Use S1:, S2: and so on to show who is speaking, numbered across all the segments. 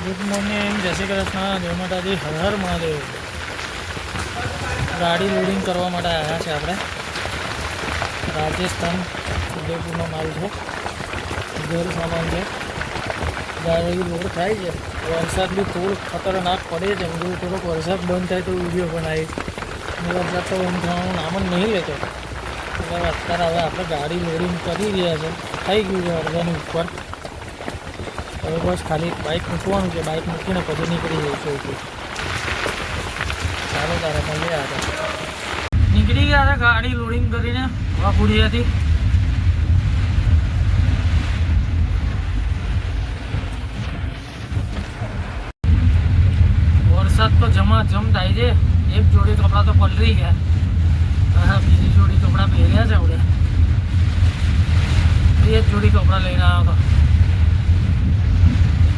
S1: Good morning, જય શ્રી કૃષ્ણ, જય માતાજી, હર હર મહાદેવ. ગાડી લોડિંગ કરવા માટે આવ્યા છે આપણે. રાજસ્થાન ઉદયપુરનો માલ છે, ઘર સામાન છે. ગાડી લોડ થાય છે. વરસાદ બી થોડોક ખતરનાક પડે છે. જો થોડોક વરસાદ બંધ થાય તો વિડીયો બનાવી. વરસાદ તો બંધ થવાનું નામ જ નહીં લેતો. એટલે અત્યારે હવે આપણે ગાડી લોડિંગ કરી રહ્યા છે. થઈ ગયું છે અડધાની ઉપર. હવે બસ ખાલી બાઇક મૂકવાનું છે. બાઇક મૂકીને પછી નીકળી જઈશું ઉપર. ચાલો તારે મળીએ આગળ. નીકળી ગયા છે ગાડી લોડિંગ કરીને વાપુડિયાથી. વરસાદ તો જમાજમ થાય છે. એક જોડી કપડાં તો પલળી ગયા. હા, બીજી જોડી કપડાં પહેર્યા છે આપણે. એ જ જોડી કપડાં લઈને આવ્યો હતો.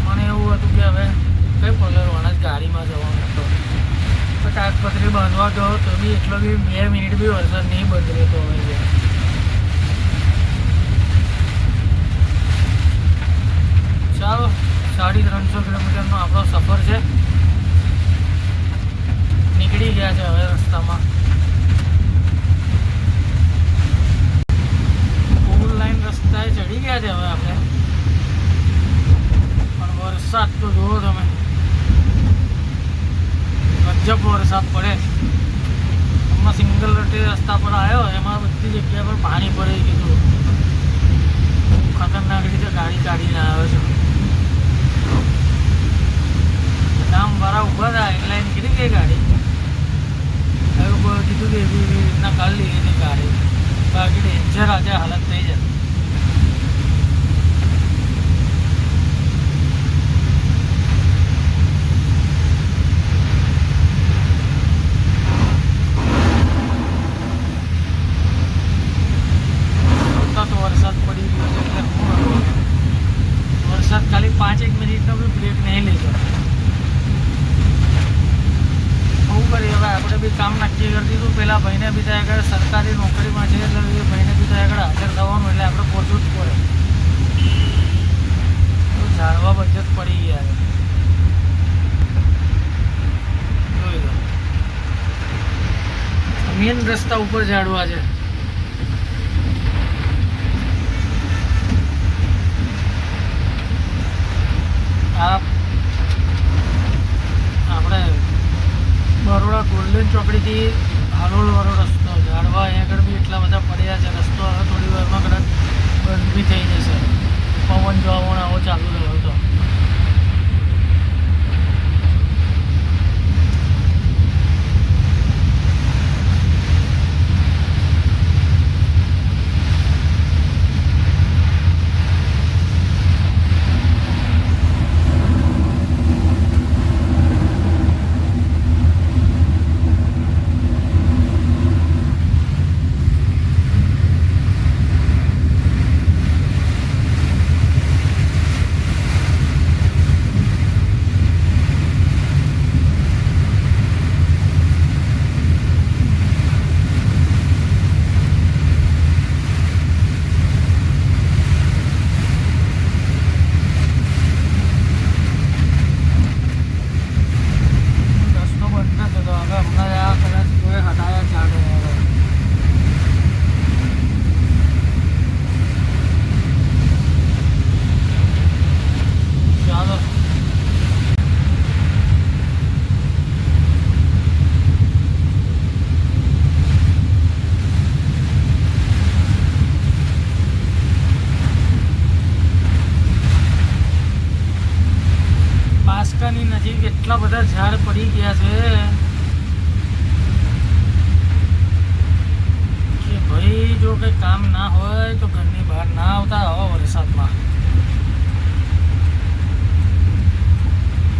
S1: મને એવું હતું કે હવે કંઈ પલળવાના જ ગાડીમાં જવાનું હતો. તો કાગપત્રી બાંધવા ગયો તો બી એટલો બી 2 મિનિટ બી વરસાદ નહીં બંધ રહેતો હવે. ચાલો, 350 કિલોમીટરનો આપણો સફર છે. નીકળી ગયા છે હવે રસ્તામાં. ફૂલ લાઈન રસ્તાએ ચડી ગયા છે હવે આપણે. પણ વરસાદ તો જુઓ તમે, ગજબ વરસાદ પડે. હમણાં સિંગલ રસ્તા પર આવ્યો, એમાં બધી જગ્યા પર પાણી ભરાઈ ગયું. ખતરનાક રીતે ગાડી કાઢીને આવ્યો છે. નામ વાળા ઊભા હતા એટલે નીકળી ગઈ ગાડી. એવું કીધું કે એવી રીતના કાઢી લીધી ગાડી. બાકી ડેન્જર આજે હાલત થઈ જાય. તો વરસાદ પડી ગયો છે એટલે વરસાદ ખાલી 5-1 મિનિટનો બી બ્રેક નહીં લેજો. શું કરીએ હવે, આપણે બી કામ નક્કી કરી દીધું. પેલા ભાઈને બી ત્યાં આગળ સરકારી નોકરીમાં છે એટલે એ ભાઈને બી ત્યાં આગળ હાજર થવાનું એટલે આપણે પહોંચવું જ પડે. તો ઝાડવા બચત પડી ગયા છે. જોઈ લો, મેન રસ્તા ઉપર ઝાડવા છે. આપણે બરોડા ગોલ્ડન ચોકડીથી હાલોલવાળો રસ્તો, ઝાડવા અહીંયા આગળ બી એટલા બધા પડ્યા છે. રસ્તો હવે થોડી વારમાં કદાચ બંધ બી થઈ જશે. પવન જવાનો આવો ચાલુ રહ્યો હતો. ની નજીક એટલા બધા ઝાડ પડી ગયા છે કે ભાઈ જો કંઈ કામ ના હોય તો ઘરની બહાર ના આવતા આવા વરસાદમાં.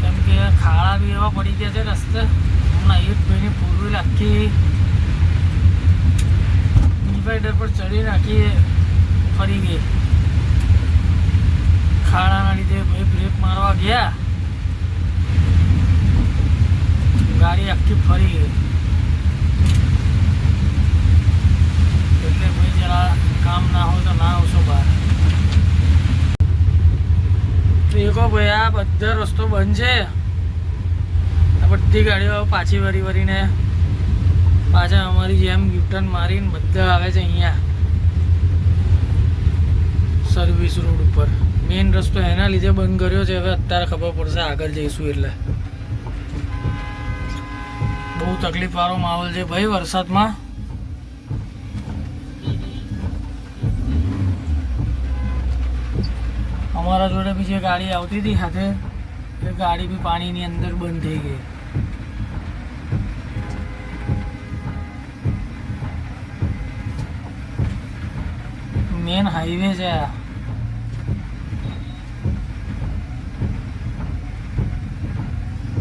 S1: કેમ કે ખાડા બી એવા પડી ગયા છે રસ્તે. હમણાં એક ભાઈની ફોર વ્હીલ આખી ડિવાઈડર પર ચડી નાખી ફરી ગઈ. ખાડાના લીધે ભાઈ બ્રેક મારવા ગયા, ગાડી આખી ફરી ગઈ. એટલે ભાઈ જરા કામ ના હોય તો ના આવશો બહાર. દેખો ભાઈ આ બધા રસ્તો બંધ છે. આ બધી ગાડીઓ પાછી વરીને પાછા અમારી જેમ યુટર્ન મારીને બધા આવે છે અહીંયા સર્વિસ રોડ ઉપર. મેઇન રસ્તો એના લીધે બંધ કર્યો છે. હવે અત્યારે ખબર પડશે આગળ જઈશું એટલે. બહુ તકલીફવાળો માહોલ છે ભાઈ વરસાદમાં. અમારા જોડે બી જે ગાડી આવતી હતી સાથે એ ગાડી બી પાણીની અંદર બંધ થઈ ગઈ. મેન હાઈવે છે આ.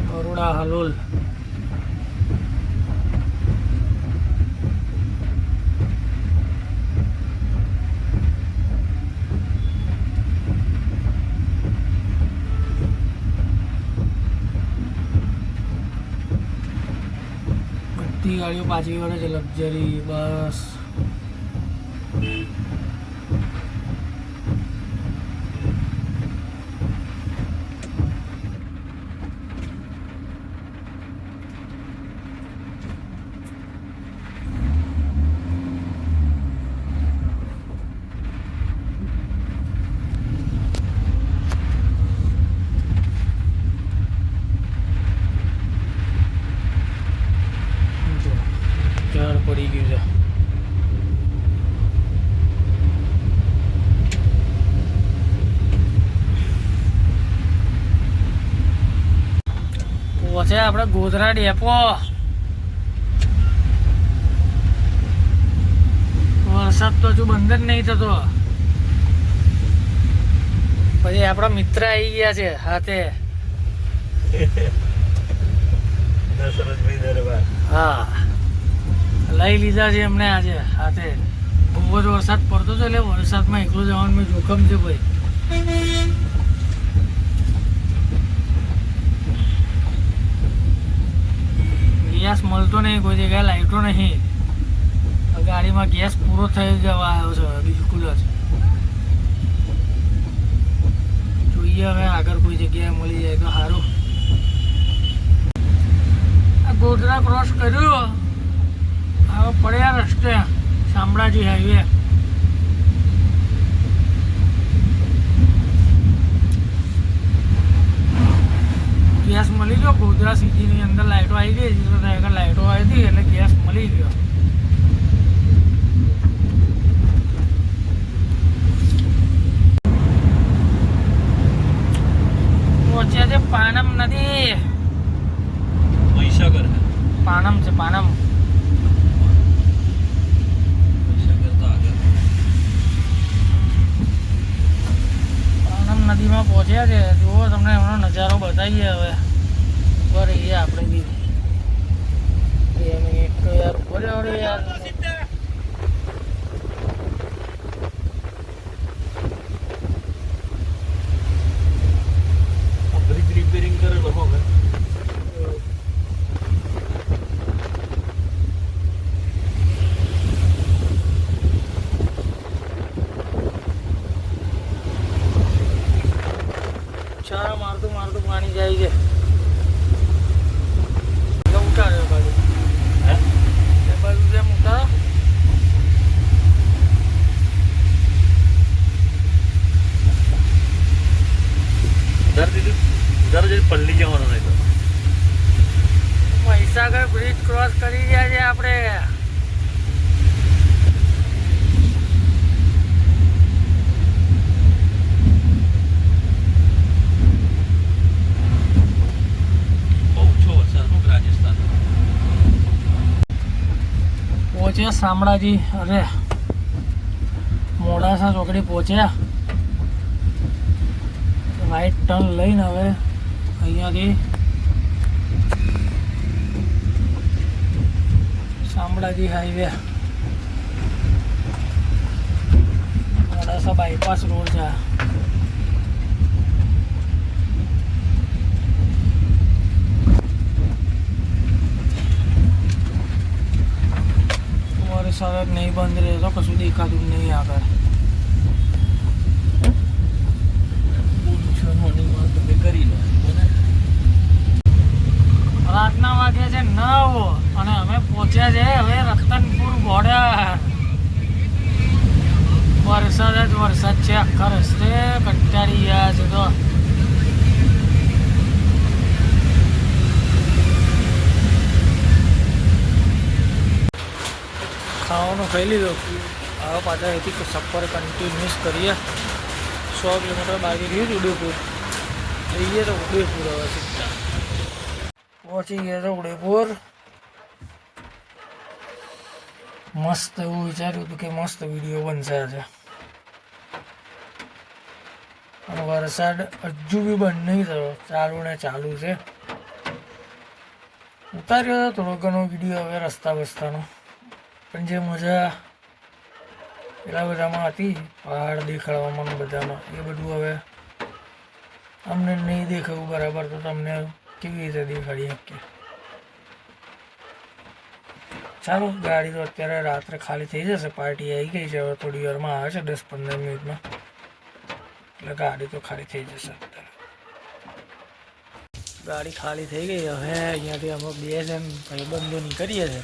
S1: બરોડા હલોલ. બધી ગાડીઓ પાછી વળે છે. Luxury bus. ઝાડ પડી ગયું છે. પહોંચે આપણે ગોધરા ડેપો. વરસાદ તો હજુ બંધ જ નહીં થતો. પછી આપણા મિત્ર આવી ગયા છે હાથે. હા લઈ લીધા છે એમને આજે હાથે. બહુ જ વરસાદ પડતો હતો એટલે વરસાદમાં એકલું જવાનું મેં જોખમ છે ભાઈ. ગેસ મળતો નહીં કોઈ જગ્યાએ, લાઈટો નહીં. ગાડીમાં ગેસ પૂરો થઈ જવા આવ્યો છે બિલકુલ જ. જોઈએ હવે આગળ કોઈ જગ્યાએ મળી જાય તો સારું. આ ગોધરા ક્રોસ કર્યું હવે પડ્યા રસ્તે શામળાજી હાઈવે. ગેસ મળી ગયો. ગોધરા સિટીની અંદર લાઈટો આવી ગઈ. લાઈટો આવી હતી એટલે ગેસ મળી ગયો. પહોંચ્યા છે પાનમ નદી.
S2: મહીસાગર
S1: પાનમ છે પાનમ. નદીમાં પહોંચ્યા છે. જુઓ તમને એમનો નજારો બતાવીએ હવે. ઉપર રહીએ આપણે બી 2 મિનિટ તો યાર ઉપર યાર.
S2: બ્રિજ રિપેરિંગ કરેલો હવે.
S1: મારતું પાણી જાય છે. ઉતાર્યો બાજુ એ બાજુ જેમ ઉતારો.
S2: પલ્લી જવાનો નહીં તો
S1: મહીસાગર બ્રિજ ક્રોસ કરી ગયા છે આપણે. પહોંચ્યા શામળાજી. અરે મોડાસા ચોકડી પહોંચ્યા. રાઈટ ટર્ન લઈને હવે અહીંયાથી Shamlaji highway Modasa bypass road છે. વરસાદ નહીં બંધ રહે તો કશું દેખાતું નહીં આગળ.
S2: બોલું છે
S1: પહોંચ્યા છે હવે રતનપુર બોર્ડર. વરસાદ જ વરસાદ છે આખા રસ્તે, કંટાળી ગયા છે તો. ખાવાનું ખાઈ લીધું. હવે પાછા અહીંથી સફર કન્ટિન્યુઅસ કરીએ. 100 કિલોમીટર બાકી રહ્યું ઉદયપુર. જઈએ તો ઉદયપુર હવે સીધા પહોંચી ગયા તો ઉદયપુર. મસ્ત એવું વિચાર્યું હતું કે મસ્ત વિડીયો બનશે આજે. અને વરસાદ હજુ બી બંધ નહીં થયો, ચાલુ ને ચાલુ છે. ઉતાર્યો હતો થોડો ઘણો વિડીયો હવે રસ્તા બસ્તાનો, પણ જે મજા પેલા બધામાં હતી પહાડ દેખાડવામાં બધામાં, એ બધું હવે અમને નહીં દેખાવું બરાબર, તો તમને કેવી રીતે દેખાડી શકીએ. ચાલો ગાડી તો અત્યારે રાત્રે ખાલી થઈ જશે. પાર્ટી આવી ગઈ છે, હવે થોડી વારમાં આવે છે, 10-15 મિનિટમાં, એટલે ગાડી તો ખાલી થઈ જશે. અત્યારે ગાડી ખાલી થઈ ગઈ. હવે અહીંયાથી અમે બે જણ ભાઈબંધો નીકળીએ છીએ.